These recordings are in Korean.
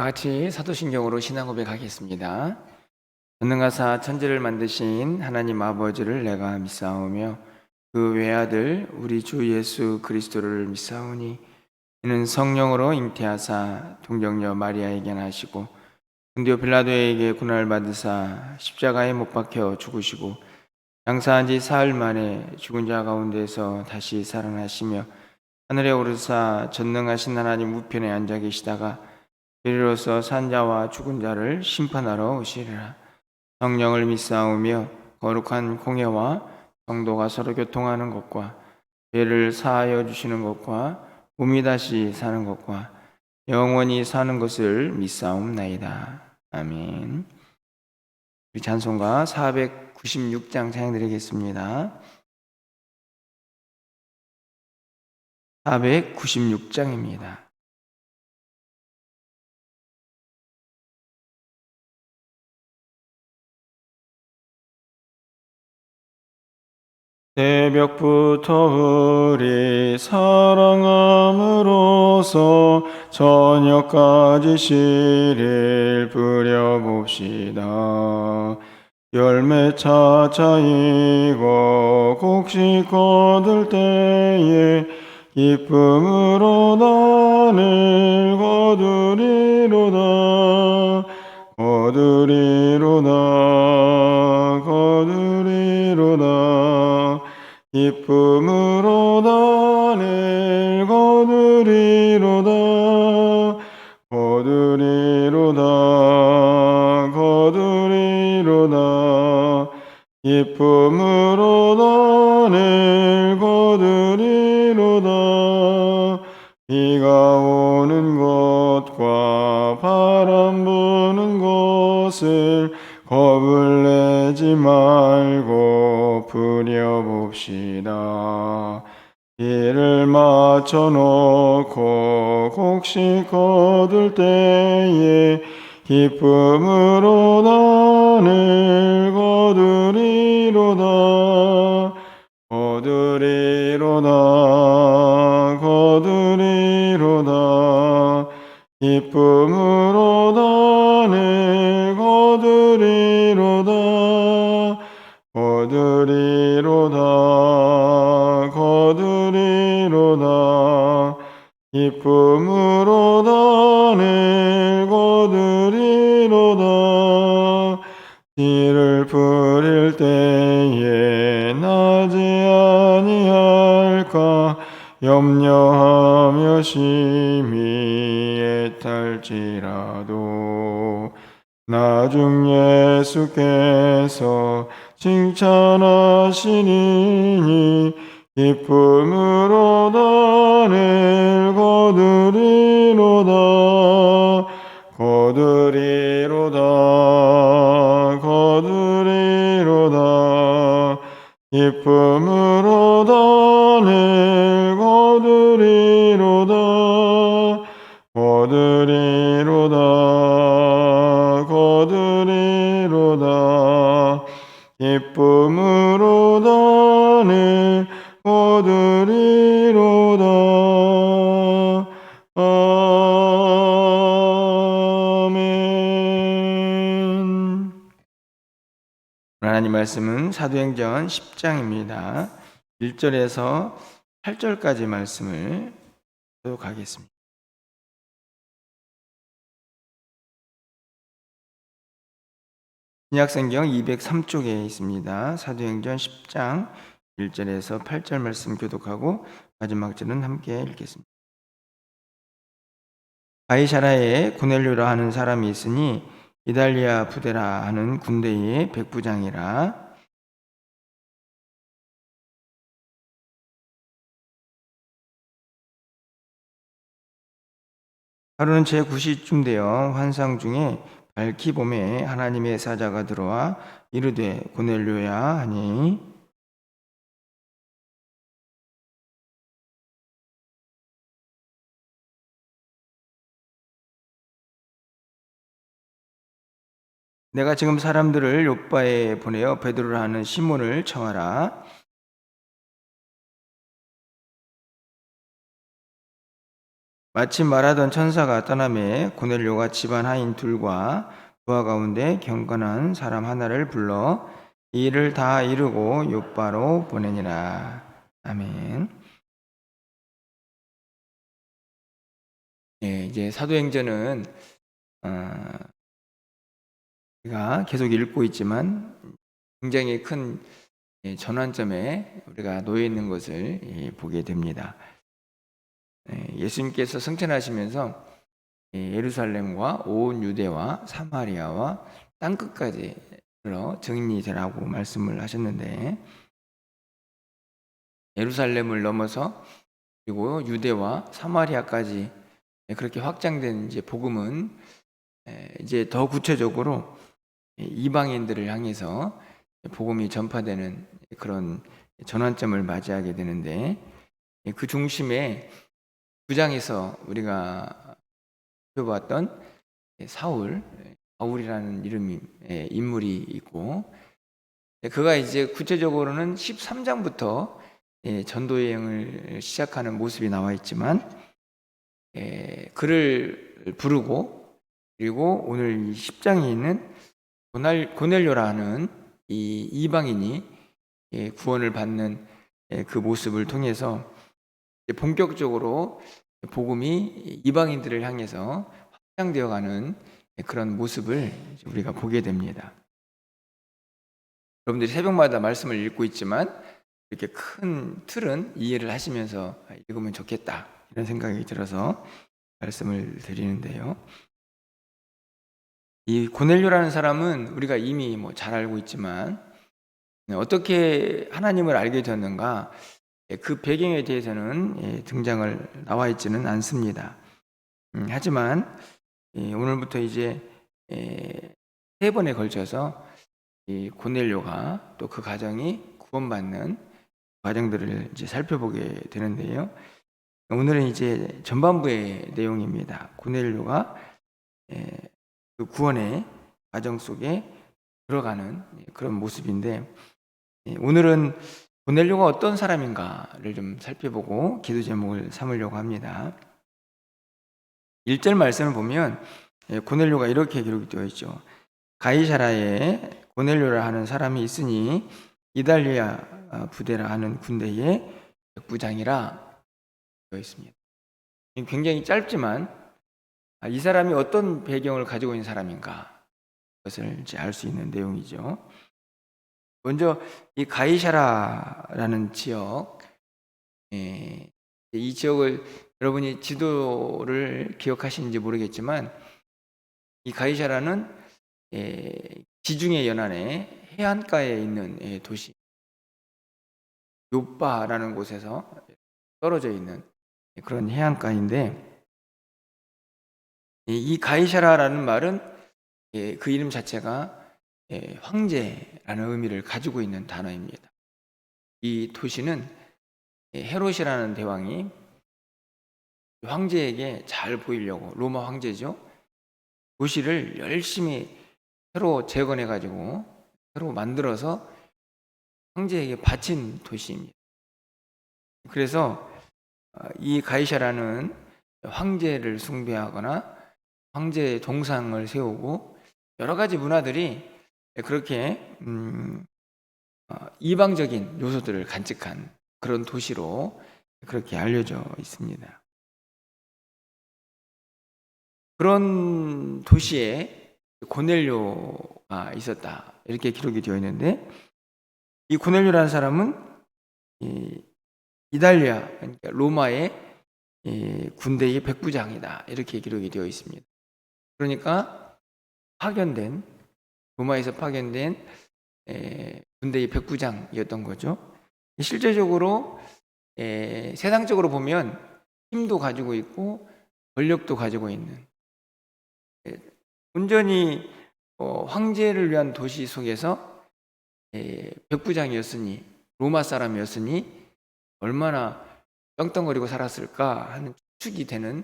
같이 사도신경으로 신앙 고백하겠습니다. 전능하사 천지를 만드신 하나님 아버지를 내가 믿사오며 그 외아들 우리 주 예수 그리스도를 믿사오니 이는 성령으로 잉태하사 동정녀 마리아에게 나시고 본디오 빌라도에게 고난을 받으사 십자가에 못 박혀 죽으시고 장사한 지 사흘 만에 죽은 자 가운데서 다시 살아나시며 하늘에 오르사 전능하신 하나님 우편에 앉아 계시다가 이리로서 산자와 죽은 자를 심판하러 오시리라. 성령을 믿사오며 거룩한 공예와 성도가 서로 교통하는 것과 죄를 사하여 주시는 것과 몸이 다시 사는 것과 영원히 사는 것을 믿사옵나이다. 아멘. 우리 찬송가 496장 찬양드리겠습니다. 496장입니다. 새벽부터 우리 사랑함으로써 저녁까지 씨를 뿌려봅시다. 열매 차차이고 곡식 거둘 때에 기쁨으로 나를 거두리로다. 기쁨으로 나를 거두리로다. 기쁨으로 나를 거두리로다. 비가 오는 곳과 바람 부는 곳을 겁을 내지 말고 부려봅시다. 길을 맞춰놓고 곡식 거둘 때에 기쁨으로 나를 거두리로다. 기쁨으로 나를 거두리로다. 기쁨으로 나를 거두리로다. 씨를 뿌릴 때에 나지 아니할까 염려하며 심히 애탈지라도 나중 예수께서 칭찬하시니 기쁨으로 나를 거두리로다. 기쁨으로 나를 거두리로다. 기쁨으로 나를 거두리로다. 아멘. 하나님 말씀은 사도행전 10장입니다. 1절에서 8절까지 말씀을 교독하겠습니다. 신약성경 203쪽에 있습니다. 사도행전 10장 1절에서 8절 말씀 교독하고 마지막 절은 함께 읽겠습니다. 가이사라에 고넬료라 하는 사람이 있으니 이달리아 부데라 하는 군대의 백부장이라. 하루는 제9시쯤 되어 환상 중에 밝히 봄에 하나님의 사자가 들어와 이르되 고넬료야 하니 내가 지금 사람들을 욥바에 보내어 베드로라 하는 시몬을 청하라. 마침 말하던 천사가 떠나매 고넬료가 집안 하인 둘과 부하 가운데 경건한 사람 하나를 불러 이 일을 다 이루고 요바로 보내니라. 아멘. 예, 이제 사도행전은 우리가 계속 읽고 있지만 굉장히 큰 전환점에 우리가 놓여 있는 것을 보게 됩니다. 예수님께서 승천하시면서 예루살렘과 온 유대와 사마리아와 땅끝까지 증인이 되라고 말씀을 하셨는데, 예루살렘을 넘어서 그리고 유대와 사마리아까지 그렇게 확장된 이제 복음은 이제 더 구체적으로 이방인들을 향해서 복음이 전파되는 그런 전환점을 맞이하게 되는데, 그 중심에 9장에서 우리가 살펴봤던 사울이라는 인물이 있고, 그가 이제 구체적으로는 13장부터 전도 여행을 시작하는 모습이 나와 있지만, 그를 부르고 그리고 오늘 이 10장에 있는 고넬료라는 이 이방인이 구원을 받는 그 모습을 통해서 본격적으로 복음이 이방인들을 향해서 확장되어 가는 그런 모습을 우리가 보게 됩니다. 여러분들이 새벽마다 말씀을 읽고 있지만 이렇게 큰 틀은 이해를 하시면서 읽으면 좋겠다, 이런 생각이 들어서 말씀을 드리는데요. 이 고넬료라는 사람은 우리가 이미 잘 알고 있지만 어떻게 하나님을 알게 되었는가, 그 배경에 대해서는 등장을 나와 있지는 않습니다. 하지만 오늘부터 이제 3번에 걸쳐서 이 고넬료가 또 그 가정이 구원받는 과정들을 이제 살펴보게 되는데요. 오늘은 이제 전반부의 내용입니다. 고넬료가 그 구원의 과정 속에 들어가는 그런 모습인데, 오늘은 고넬료가 어떤 사람인가를 좀 살펴보고 기도 제목을 삼으려고 합니다. 1절 말씀을 보면 고넬료가 이렇게 기록이 되어 있죠. 가이사라에 고넬료라 하는 사람이 있으니 이달리아 부대라 하는 군대의 백부장이라 되어 있습니다. 굉장히 짧지만 이 사람이 어떤 배경을 가지고 있는 사람인가, 그것을 이제 알 수 있는 내용이죠. 먼저 이 가이사라라는 지역, 이 지역을 여러분이 지도를 기억하시는지 모르겠지만, 이 가이사라는 지중해 연안의 해안가에 있는 도시 요바라는 곳에서 떨어져 있는 그런 해안가인데, 이 가이사라라는 말은 그 이름 자체가 황제라는 의미를 가지고 있는 단어입니다. 이 도시는 헤롯이라는 대왕이 황제에게 잘 보이려고, 로마 황제죠, 도시를 열심히 새로 재건해 가지고 새로 만들어서 황제에게 바친 도시입니다. 그래서 이 가이사라는 황제를 숭배하거나 황제의 동상을 세우고 여러 가지 문화들이 그렇게 이방적인 요소들을 간직한 그런 도시로 그렇게 알려져 있습니다. 그런 도시에 고넬료가 있었다, 이렇게 기록이 되어 있는데, 이 고넬료라는 사람은 이달리아, 그러니까 로마의 군대의 백부장이다, 이렇게 기록이 되어 있습니다. 그러니까 로마에서 파견된 군대의 백부장이었던 거죠. 실제적으로 세상적으로 보면 힘도 가지고 있고 권력도 가지고 있는, 온전히 황제를 위한 도시 속에서 백부장이었으니, 로마 사람이었으니 얼마나 떵떵거리고 살았을까 하는 추측이 되는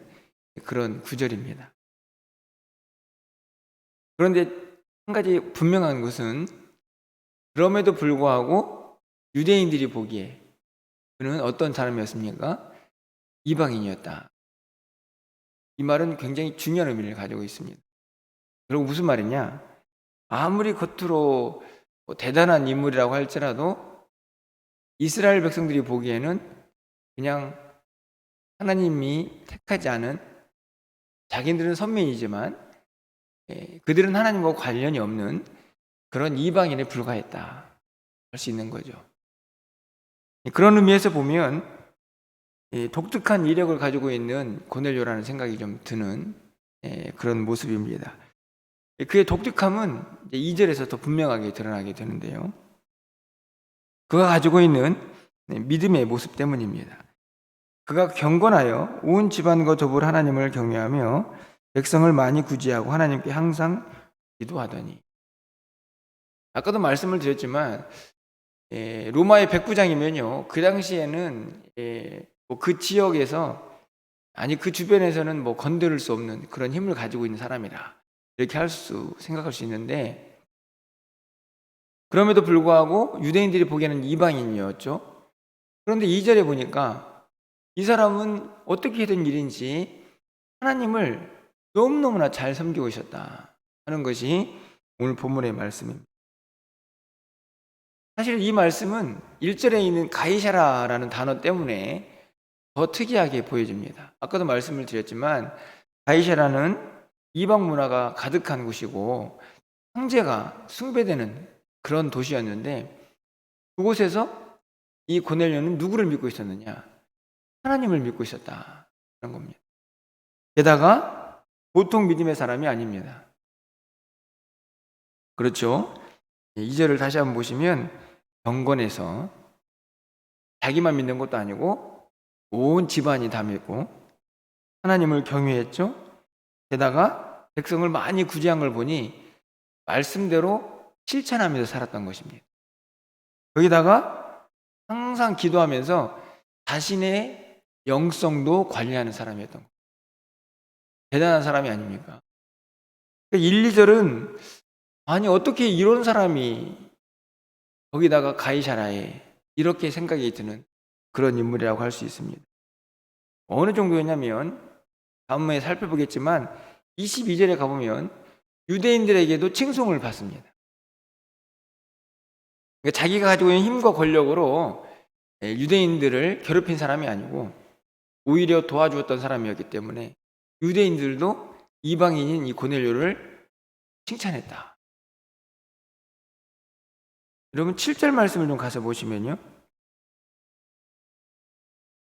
그런 구절입니다. 그런데 한 가지 분명한 것은, 그럼에도 불구하고 유대인들이 보기에 그는 어떤 사람이었습니까? 이방인이었다. 이 말은 굉장히 중요한 의미를 가지고 있습니다. 그리고 무슨 말이냐? 아무리 겉으로 대단한 인물이라고 할지라도 이스라엘 백성들이 보기에는 그냥 하나님이 택하지 않은, 자기들은 선민이지만 그들은 하나님과 관련이 없는 그런 이방인에 불과했다 할 수 있는 거죠. 그런 의미에서 보면 독특한 이력을 가지고 있는 고넬료라는 생각이 좀 드는 그런 모습입니다. 그의 독특함은 2절에서 더 분명하게 드러나게 되는데요. 그가 가지고 있는 믿음의 모습 때문입니다. 그가 경건하여 온 집안과 더불어 하나님을 경외하며 백성을 많이 구제하고 하나님께 항상 기도하더니. 아까도 말씀을 드렸지만 로마의 백부장이면요, 그 당시에는 그 지역에서, 아니 그 주변에서는 건드릴 수 없는 그런 힘을 가지고 있는 사람이라 이렇게 생각할 수 있는데, 그럼에도 불구하고 유대인들이 보기에는 이방인이었죠. 그런데 2절에 보니까 이 사람은 어떻게 된 일인지 하나님을 너무너무나 잘 섬기고 있었다 하는 것이 오늘 본문의 말씀입니다. 사실 이 말씀은 1절에 있는 가이사라라는 단어 때문에 더 특이하게 보여집니다. 아까도 말씀을 드렸지만 가이사라는 이방 문화가 가득한 곳이고 황제가 숭배되는 그런 도시였는데, 그곳에서 이 고넬료는 누구를 믿고 있었느냐? 하나님을 믿고 있었다는 겁니다. 게다가 보통 믿음의 사람이 아닙니다. 그렇죠? 2절을 다시 한번 보시면 경건해서 자기만 믿는 것도 아니고 온 집안이 다 믿고 하나님을 경외했죠. 게다가 백성을 많이 구제한 걸 보니 말씀대로 실천하면서 살았던 것입니다. 거기다가 항상 기도하면서 자신의 영성도 관리하는 사람이었던 거예요. 대단한 사람이 아닙니까? 1, 2절은 아니 어떻게 이런 사람이 거기다가 가이사라에 이렇게 생각이 드는 그런 인물이라고 할 수 있습니다. 어느 정도였냐면 다음에 살펴보겠지만 22절에 가보면 유대인들에게도 칭송을 받습니다. 그러니까 자기가 가지고 있는 힘과 권력으로 유대인들을 괴롭힌 사람이 아니고 오히려 도와주었던 사람이었기 때문에 유대인들도 이방인인 이 고넬료를 칭찬했다. 여러분 7절 말씀을 좀 가서 보시면요,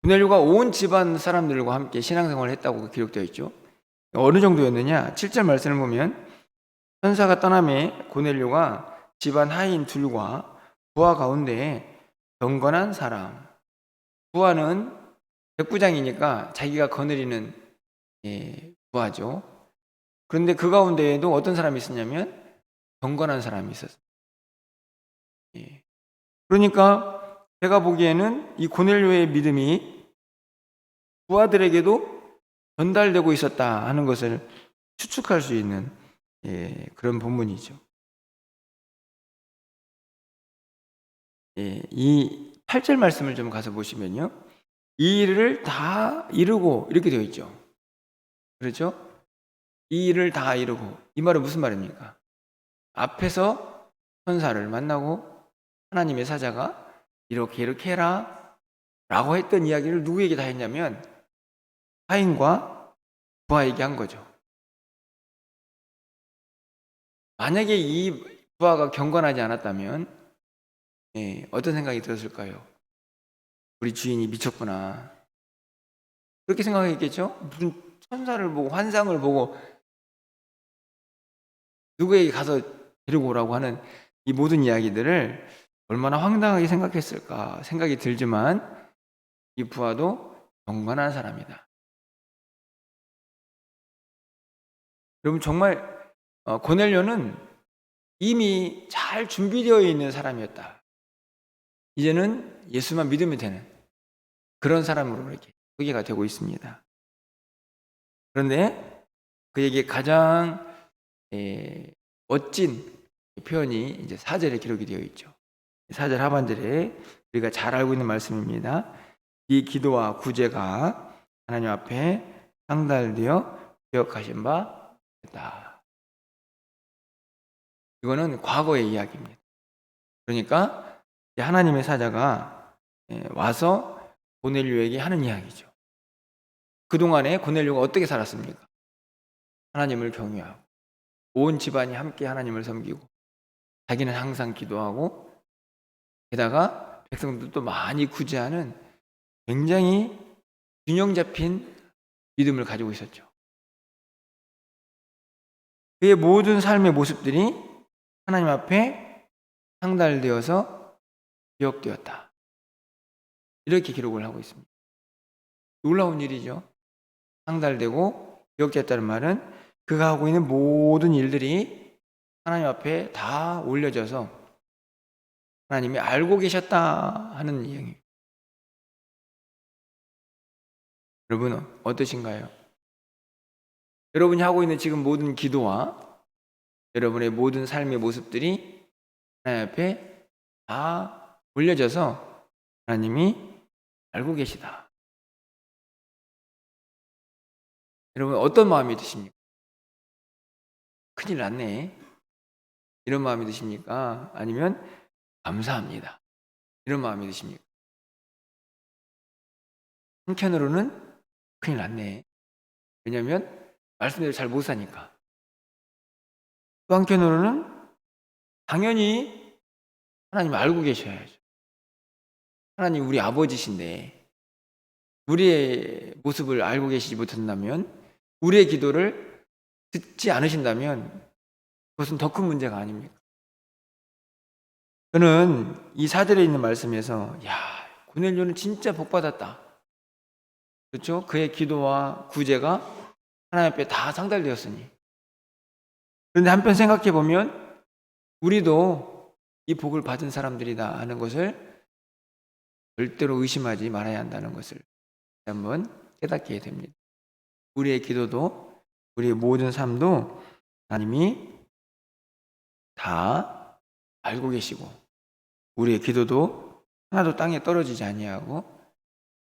고넬료가 온 집안 사람들과 함께 신앙생활을 했다고 기록되어 있죠. 어느 정도였느냐? 7절 말씀을 보면 천사가 떠남에 고넬료가 집안 하인 둘과 부하 가운데 경건한 사람, 부하는 백부장이니까 자기가 거느리는 부하죠. 그런데 그 가운데에도 어떤 사람이 있었냐면 경건한 사람이 있었어요. 그러니까 제가 보기에는 이 고넬료의 믿음이 부하들에게도 전달되고 있었다 하는 것을 추측할 수 있는 그런 본문이죠. 이 8절 말씀을 좀 가서 보시면요, 이 일을 다 이루고 이렇게 되어 있죠. 그렇죠? 이 일을 다 이루고, 이 말은 무슨 말입니까? 앞에서 천사를 만나고 하나님의 사자가 이렇게 해라 라고 했던 이야기를 누구에게 다 했냐면 하인과 부하에게 한 거죠. 만약에 이 부하가 경건하지 않았다면 어떤 생각이 들었을까요? 우리 주인이 미쳤구나, 그렇게 생각했겠죠? 무슨 천사를 보고 환상을 보고 누구에게 가서 데리고 오라고 하는 이 모든 이야기들을 얼마나 황당하게 생각했을까 생각이 들지만, 이 부하도 경건한 사람이다. 여러분 정말 고넬료는 이미 잘 준비되어 있는 사람이었다. 이제는 예수만 믿으면 되는 그런 사람으로 이렇게 소개가 되고 있습니다. 그런데 그에게 가장 멋진 표현이 이제 4절에 기록이 되어 있죠. 4절 하반절에 우리가 잘 알고 있는 말씀입니다. 이 기도와 구제가 하나님 앞에 상달되어 기억하신 바 됐다. 이거는 과거의 이야기입니다. 그러니까 하나님의 사자가 와서 고넬료에게 하는 이야기죠. 그동안에 고넬료가 어떻게 살았습니까? 하나님을 경외하고 온 집안이 함께 하나님을 섬기고 자기는 항상 기도하고 게다가 백성들도 많이 구제하는 굉장히 균형 잡힌 믿음을 가지고 있었죠. 그의 모든 삶의 모습들이 하나님 앞에 상달되어서 기억되었다. 이렇게 기록을 하고 있습니다. 놀라운 일이죠. 상달되고 기억되었다는 말은 그가 하고 있는 모든 일들이 하나님 앞에 다 올려져서 하나님이 알고 계셨다 하는 이야기입니다. 여러분은 어떠신가요? 여러분이 하고 있는 지금 모든 기도와 여러분의 모든 삶의 모습들이 하나님 앞에 다 올려져서 하나님이 알고 계시다. 여러분 어떤 마음이 드십니까? 큰일 났네. 이런 마음이 드십니까? 아니면 감사합니다. 이런 마음이 드십니까? 한편으로는 큰일 났네. 왜냐하면 말씀대로 잘 못 사니까. 또 한편으로는 당연히 하나님 알고 계셔야죠. 하나님 우리 아버지신데 우리의 모습을 알고 계시지 못한다면, 우리의 기도를 듣지 않으신다면 그것은 더 큰 문제가 아닙니까? 저는 이 사절에 있는 말씀에서 고넬료는 진짜 복받았다. 그렇죠? 그의 기도와 구제가 하나님 앞에 다 상달되었으니. 그런데 한편 생각해 보면 우리도 이 복을 받은 사람들이다 하는 것을 절대로 의심하지 말아야 한다는 것을 한번 깨닫게 됩니다. 우리의 기도도 우리의 모든 삶도 하나님이 다 알고 계시고 우리의 기도도 하나도 땅에 떨어지지 아니하고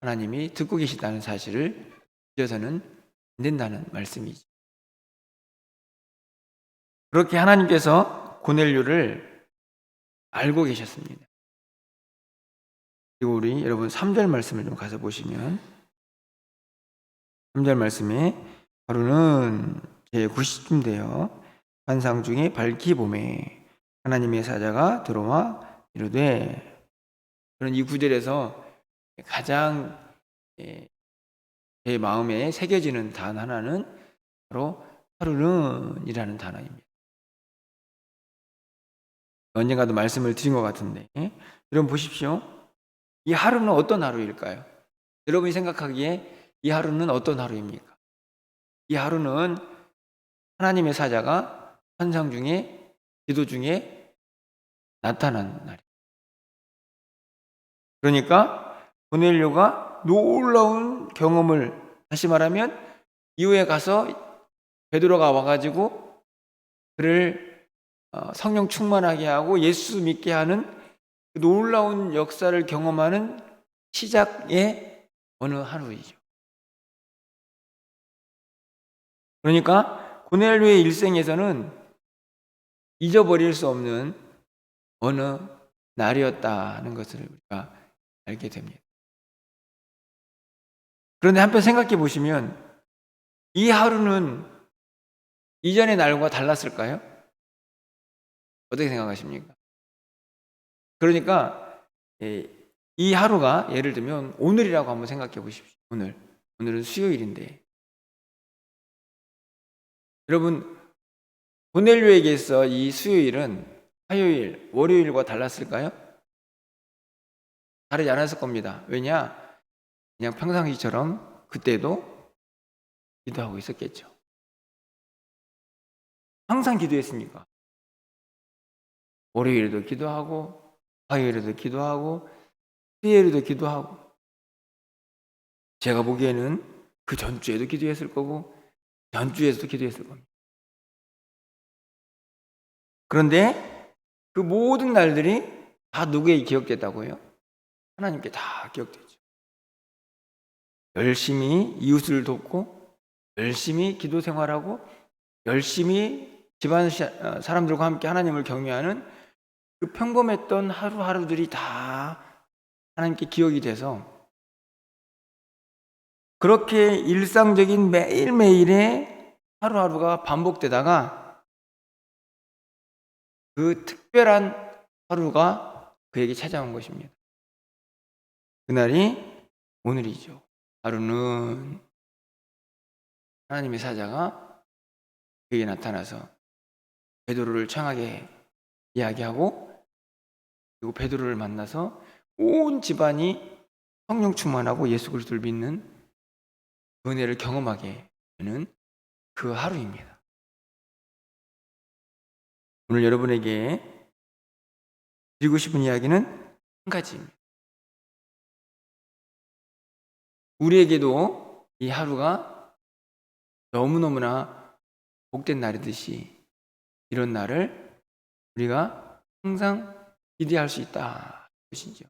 하나님이 듣고 계시다는 사실을 잊어서는 안 된다는 말씀이죠. 그렇게 하나님께서 고넬료를 알고 계셨습니다. 그리고 우리 여러분 3절 말씀을 좀 가서 보시면 3절 말씀에 하루는 제90쯤 되어 환상 중에 밝히 봄에 하나님의 사자가 들어와 이르되, 그런 이 구절에서 가장 제 마음에 새겨지는 단 하나는 바로 하루는 이라는 단어입니다. 언젠가도 말씀을 드린 것 같은데 여러분 보십시오. 이 하루는 어떤 하루일까요? 여러분이 생각하기에 이 하루는 어떤 하루입니까? 이 하루는 하나님의 사자가 환상 중에 기도 중에 나타난 날이에요. 그러니까 고넬료가 놀라운 경험을, 다시 말하면 이후에 가서 베드로가 와가지고 그를 성령 충만하게 하고 예수 믿게 하는 그 놀라운 역사를 경험하는 시작의 어느 하루이죠. 그러니까 고넬료의 일생에서는 잊어버릴 수 없는 어느 날이었다는 것을 우리가 알게 됩니다. 그런데 한편 생각해 보시면 이 하루는 이전의 날과 달랐을까요? 어떻게 생각하십니까? 그러니까 이 하루가 예를 들면 오늘이라고 한번 생각해 보십시오. 오늘은 수요일인데 여러분 고넬료에게 있어 이 수요일은 화요일, 월요일과 달랐을까요? 다르지 않았을 겁니다. 왜냐? 그냥 평상시처럼 그때도 기도하고 있었겠죠. 항상 기도했으니까. 월요일에도 기도하고 화요일에도 기도하고 수요일에도 기도하고, 제가 보기에는 그 전주에도 기도했을 거고 전주에서도 기도했을 겁니다. 그런데 그 모든 날들이 다 누구에게 기억됐다고요? 하나님께 다 기억되죠. 열심히 이웃을 돕고 열심히 기도 생활하고 열심히 집안 사람들과 함께 하나님을 경외하는 그 평범했던 하루하루들이 다 하나님께 기억이 돼서 그렇게 일상적인 매일매일의 하루하루가 반복되다가 그 특별한 하루가 그에게 찾아온 것입니다. 그날이 오늘이죠. 하루는 하나님의 사자가 그에게 나타나서 베드로를 청하게 이야기하고, 그리고 베드로를 만나서 온 집안이 성령 충만하고 예수 그리스도를 믿는 은혜를 경험하게 되는 그 하루입니다. 오늘 여러분에게 드리고 싶은 이야기는 한 가지입니다. 우리에게도 이 하루가 너무너무나 복된 날이듯이 이런 날을 우리가 항상 기대할 수 있다 것이죠.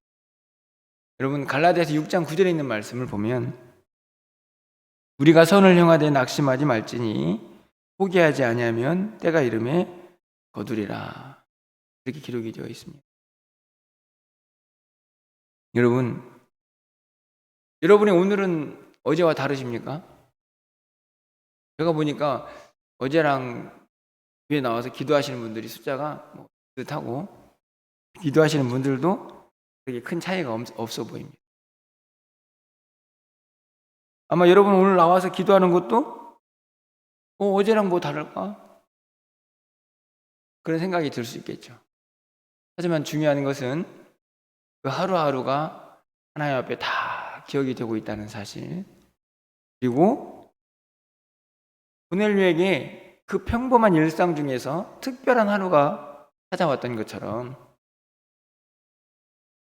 여러분, 갈라디아서 6장 9절에 있는 말씀을 보면 우리가 선을 행하되 낙심하지 말지니 포기하지 아니하면 때가 이름에 거두리라, 이렇게 기록이 되어 있습니다. 여러분의 오늘은 어제와 다르십니까? 제가 보니까 어제랑 교회 나와서 기도하시는 분들이 숫자가 비슷하고 기도하시는 분들도 그렇게 큰 차이가 없어 보입니다. 아마 여러분 오늘 나와서 기도하는 것도 어제랑 뭐 다를까? 그런 생각이 들 수 있겠죠. 하지만 중요한 것은 그 하루하루가 하나님 앞에 다 기억이 되고 있다는 사실, 그리고 고넬료에게 그 평범한 일상 중에서 특별한 하루가 찾아왔던 것처럼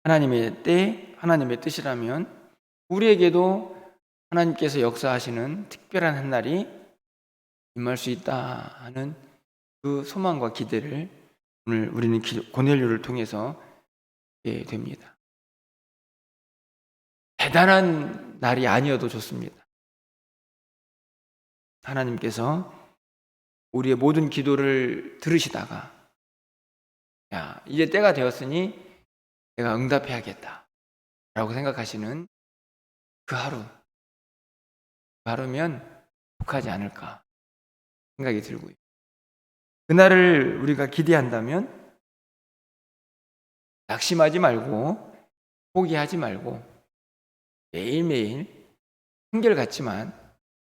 하나님의 때, 하나님의 뜻이라면 우리에게도 하나님께서 역사하시는 특별한 한 날이 임할 수 있다 하는 그 소망과 기대를 오늘 우리는 고넬료를 통해서 하게 됩니다. 대단한 날이 아니어도 좋습니다. 하나님께서 우리의 모든 기도를 들으시다가 야, 이제 때가 되었으니 내가 응답해야겠다 라고 생각하시는 그 하루면 혹하지 않을까 생각이 들고요. 그날을 우리가 기대한다면 낙심하지 말고 포기하지 말고 매일매일 한결같지만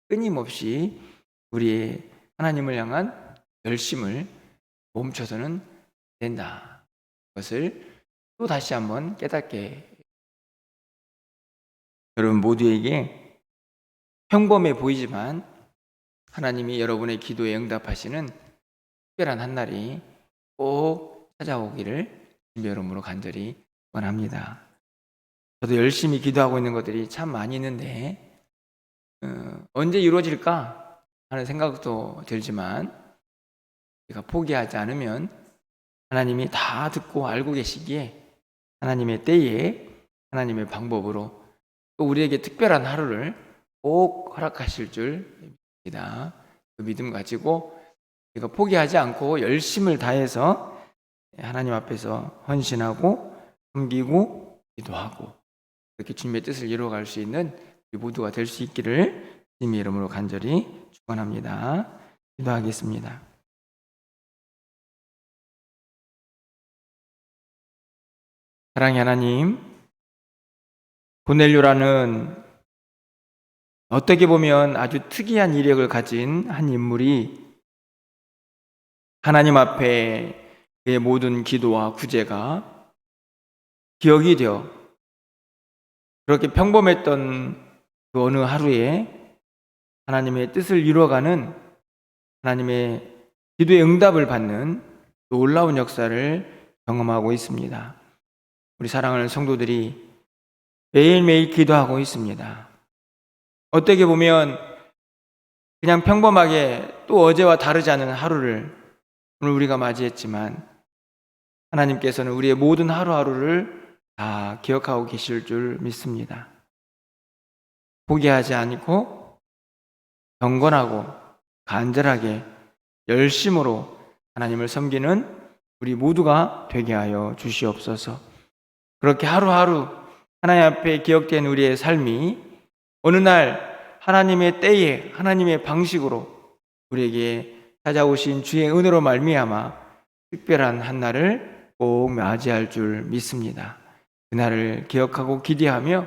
끊임없이 우리의 하나님을 향한 열심을 멈춰서는 된다. 그것을 또 다시 한번 깨닫게, 여러분 모두에게 평범해 보이지만 하나님이 여러분의 기도에 응답하시는 특별한 한 날이 꼭 찾아오기를 주님의 이름으로 간절히 원합니다. 저도 열심히 기도하고 있는 것들이 참 많이 있는데 언제 이루어질까 하는 생각도 들지만 우리가 포기하지 않으면 하나님이 다 듣고 알고 계시기에 하나님의 때에 하나님의 방법으로 또 우리에게 특별한 하루를 꼭 허락하실 줄 믿습니다. 그 믿음 가지고 우리가 포기하지 않고 열심을 다해서 하나님 앞에서 헌신하고 섬기고 기도하고 그렇게 주님의 뜻을 이루어갈 수 있는 우리 모두가 될 수 있기를 주님의 이름으로 간절히 축원합니다. 기도하겠습니다. 사랑의 하나님, 고넬료라는 어떻게 보면 아주 특이한 이력을 가진 한 인물이 하나님 앞에 그의 모든 기도와 구제가 기억이 되어 그렇게 평범했던 그 어느 하루에 하나님의 뜻을 이루어가는 하나님의 기도의 응답을 받는 놀라운 역사를 경험하고 있습니다. 우리 사랑하는 성도들이 매일매일 기도하고 있습니다. 어떻게 보면 그냥 평범하게 또 어제와 다르지 않은 하루를 오늘 우리가 맞이했지만 하나님께서는 우리의 모든 하루하루를 다 기억하고 계실 줄 믿습니다. 포기하지 않고 경건하고 간절하게 열심으로 하나님을 섬기는 우리 모두가 되게 하여 주시옵소서. 그렇게 하루하루 하나님 앞에 기억된 우리의 삶이 어느 날 하나님의 때에 하나님의 방식으로 우리에게 찾아오신 주의 은혜로 말미암아 특별한 한 날을 꼭 맞이할 줄 믿습니다. 그날을 기억하고 기대하며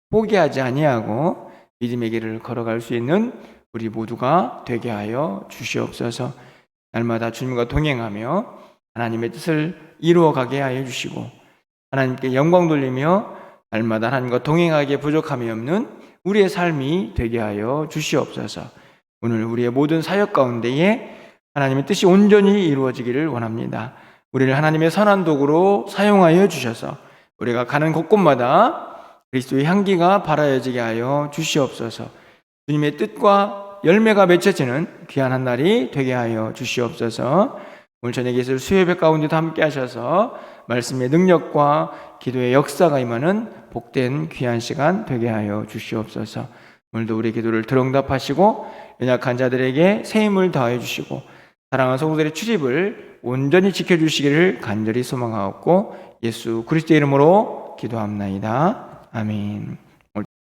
포기하지 아니하고 믿음의 길을 걸어갈 수 있는 우리 모두가 되게 하여 주시옵소서. 날마다 주님과 동행하며 하나님의 뜻을 이루어가게 하여 주시고 하나님께 영광 돌리며 날마다 하나님과 동행하기에 부족함이 없는 우리의 삶이 되게 하여 주시옵소서. 오늘 우리의 모든 사역 가운데에 하나님의 뜻이 온전히 이루어지기를 원합니다. 우리를 하나님의 선한 도구로 사용하여 주셔서 우리가 가는 곳곳마다 그리스도의 향기가 발하여지게 하여 주시옵소서. 주님의 뜻과 열매가 맺혀지는 귀한 한 날이 되게 하여 주시옵소서. 오늘 저녁에 있을 수요예배 가운데도 함께 하셔서 말씀의 능력과 기도의 역사가 임하는 복된 귀한 시간 되게 하여 주시옵소서. 오늘도 우리의 기도를 들응답하시고 연약한 자들에게 새 힘을 더하여 주시고 사랑하는 성도들의 출입을 온전히 지켜주시기를 간절히 소망하옵고 예수 그리스도의 이름으로 기도합나이다. 아멘.